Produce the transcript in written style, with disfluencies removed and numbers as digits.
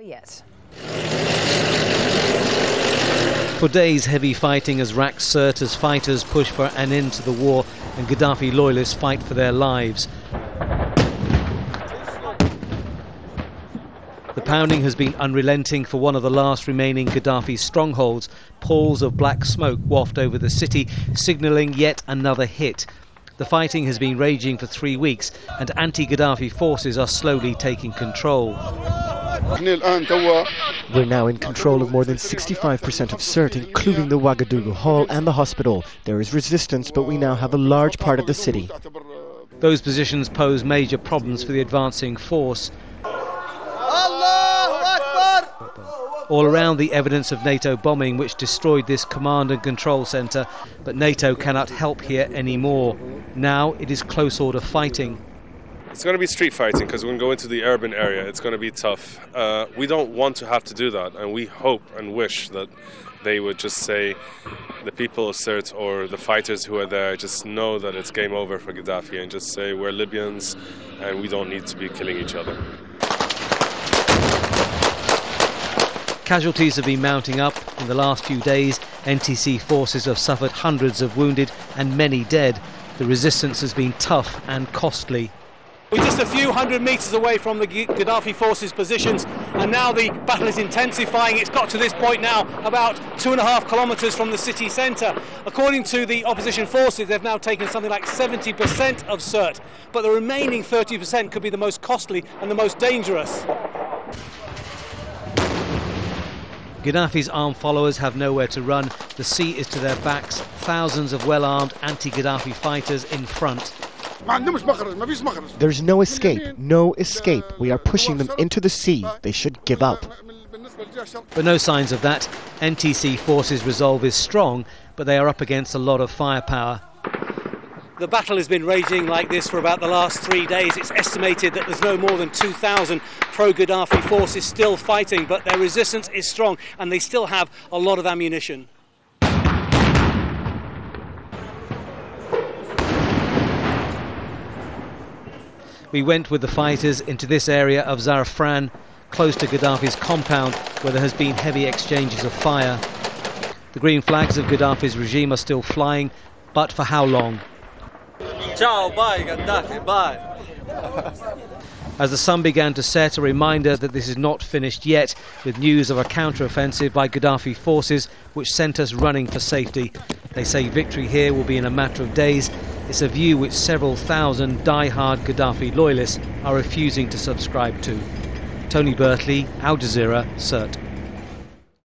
Yes. For days, heavy fighting has racked Sirte as fighters push for an end to the war and Gaddafi loyalists fight for their lives. The pounding has been unrelenting for one of the last remaining Gaddafi strongholds. Palls of black smoke waft over the city, signalling yet another hit. The fighting has been raging for 3 weeks and anti-Gaddafi forces are slowly taking control. We're now in control of more than 65% of Sirte, including the Ouagadougou Hall and the hospital. There is resistance, but we now have a large part of the city. Those positions pose major problems for the advancing force. All around the evidence of NATO bombing which destroyed this command and control centre, but NATO cannot help here anymore. Now it is close order fighting. It's going to be street fighting because we're going to go into the urban area. It's going to be tough. We don't want to have to do that, and we hope and wish that they would just say, the people of Sirte or the fighters who are there just know that it's game over for Gaddafi and just say we're Libyans and we don't need to be killing each other. Casualties have been mounting up. In the last few days, NTC forces have suffered hundreds of wounded and many dead. The resistance has been tough and costly. We're just a few hundred metres away from the Gaddafi forces' positions, and now the battle is intensifying. It's got to this point now about 2.5 kilometres from the city centre. According to the opposition forces, they've now taken something like 70% of Sirte, but the remaining 30% could be the most costly and the most dangerous. Gaddafi's armed followers have nowhere to run. The sea is to their backs. Thousands of well-armed anti-Gaddafi fighters in front. There's no escape, no escape. We are pushing them into the sea. They should give up. But no signs of that. NTC forces' resolve is strong, but they are up against a lot of firepower. The battle has been raging like this for about the last 3 days. It's estimated that there's no more than 2,000 pro-Gaddafi forces still fighting, but their resistance is strong and they still have a lot of ammunition. We went with the fighters into this area of Zarafran, close to Gaddafi's compound, where there has been heavy exchanges of fire. The green flags of Gaddafi's regime are still flying, but for how long? Ciao, bye, Gaddafi, bye. As the sun began to set, a reminder that this is not finished yet, with news of a counter-offensive by Gaddafi forces which sent us running for safety. They say victory here will be in a matter of days. It's a view which several thousand die-hard Gaddafi loyalists are refusing to subscribe to. Tony Birtley, Al Jazeera, Sirte.